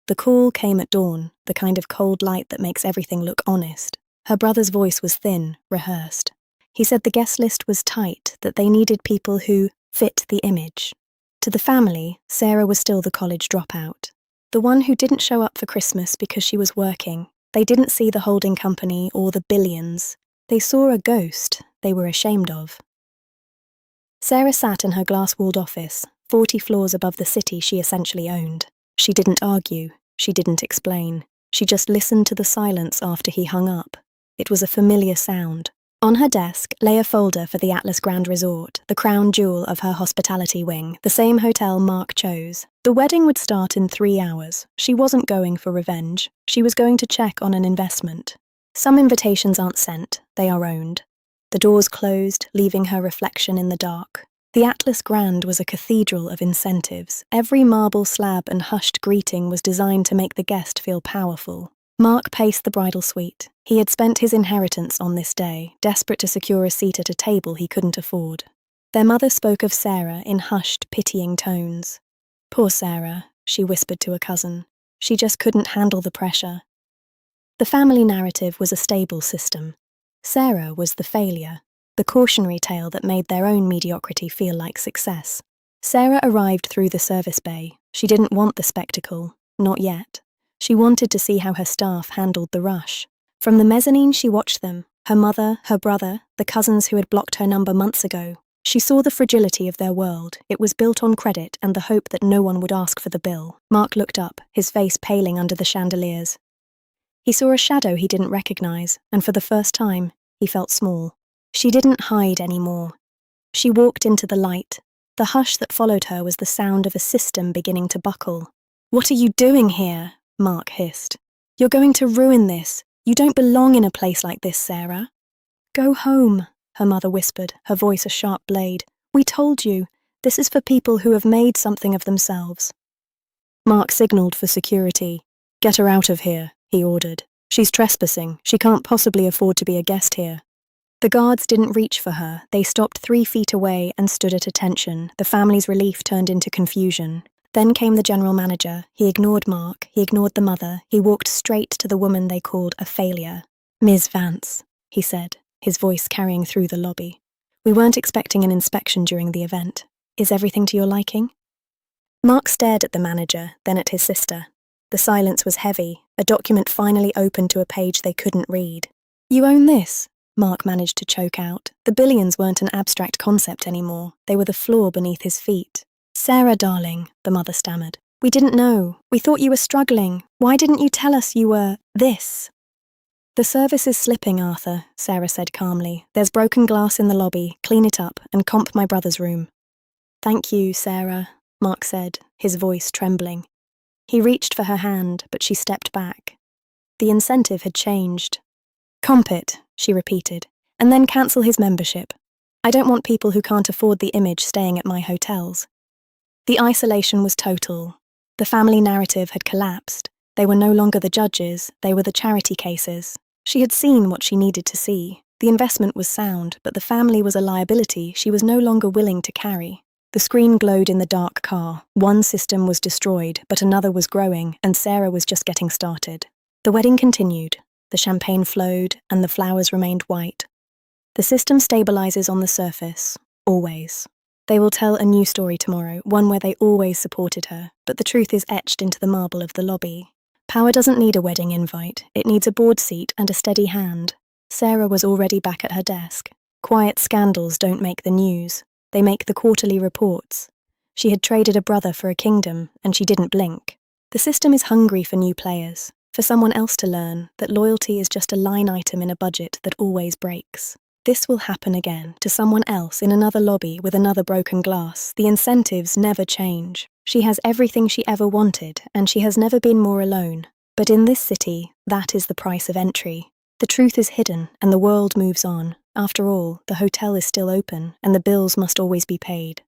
The call came at dawn, the kind of cold light that makes everything look honest. Her brother's voice was thin, rehearsed. He said the guest list was tight, that they needed people who fit the image. To the family, Sarah was still the college dropout. The one who didn't show up for Christmas because she was working. They didn't see the holding company or the billions. They saw a ghost they were ashamed of. Sarah sat in her glass-walled office, 40 floors above the city she essentially owned. She didn't argue. She didn't explain. She just listened to the silence after he hung up. It was a familiar sound. On her desk lay a folder for the Atlas Grand Resort, the crown jewel of her hospitality wing, the same hotel Mark chose. The wedding would start in 3 hours. She wasn't going for revenge. She was going to check on an investment. Some invitations aren't sent, they are owned. The doors closed, leaving her reflection in the dark. The Atlas Grand was a cathedral of incentives. Every marble slab and hushed greeting was designed to make the guest feel powerful. Mark paced the bridal suite. He had spent his inheritance on this day, desperate to secure a seat at a table he couldn't afford. Their mother spoke of Sarah in hushed, pitying tones. Poor Sarah, she whispered to a cousin. She just couldn't handle the pressure. The family narrative was a stable system. Sarah was the failure, the cautionary tale that made their own mediocrity feel like success. Sarah arrived through the service bay. She didn't want the spectacle, not yet. She wanted to see how her staff handled the rush. From the mezzanine she watched them, her mother, her brother, the cousins who had blocked her number months ago. She saw the fragility of their world. It was built on credit and the hope that no one would ask for the bill. Mark looked up, his face paling under the chandeliers. He saw a shadow he didn't recognize, and for the first time, he felt small. She didn't hide anymore. She walked into the light. The hush that followed her was the sound of a system beginning to buckle. "What are you doing here?" Mark hissed. "You're going to ruin this. You don't belong in a place like this, Sarah." "Go home," her mother whispered, her voice a sharp blade. "We told you. This is for people who have made something of themselves." Mark signaled for security. "Get her out of here," he ordered. "She's trespassing. She can't possibly afford to be a guest here." The guards didn't reach for her. They stopped 3 feet away and stood at attention. The family's relief turned into confusion. Then came the general manager. He ignored Mark. He ignored the mother. He walked straight to the woman they called a failure. "Ms. Vance," he said, his voice carrying through the lobby. "We weren't expecting an inspection during the event. Is everything to your liking?" Mark stared at the manager, then at his sister. The silence was heavy. A document finally opened to a page they couldn't read. "You own this?" Mark managed to choke out. The billions weren't an abstract concept anymore. They were the floor beneath his feet. "Sarah, darling," the mother stammered. "We didn't know. We thought you were struggling. Why didn't you tell us you were this?" "The service is slipping, Arthur," Sarah said calmly. "There's broken glass in the lobby. Clean it up and comp my brother's room." "Thank you, Sarah," Mark said, his voice trembling. He reached for her hand, but she stepped back. The incentive had changed. "Comp it," she repeated, "and then cancel his membership. I don't want people who can't afford the image staying at my hotels." The isolation was total. The family narrative had collapsed. They were no longer the judges, they were the charity cases. She had seen what she needed to see. The investment was sound, but the family was a liability she was no longer willing to carry. The screen glowed in the dark car. One system was destroyed, but another was growing, and Sarah was just getting started. The wedding continued. The champagne flowed, and the flowers remained white. The system stabilizes on the surface, always. They will tell a new story tomorrow, one where they always supported her, but the truth is etched into the marble of the lobby. Power doesn't need a wedding invite. It needs a board seat and a steady hand. Sarah was already back at her desk. Quiet scandals don't make the news. They make the quarterly reports. She had traded a brother for a kingdom, and she didn't blink. The system is hungry for new players, for someone else to learn that loyalty is just a line item in a budget that always breaks. This will happen again, to someone else in another lobby with another broken glass. The incentives never change. She has everything she ever wanted, and she has never been more alone. But in this city, that is the price of entry. The truth is hidden, and the world moves on. After all, the hotel is still open, and the bills must always be paid.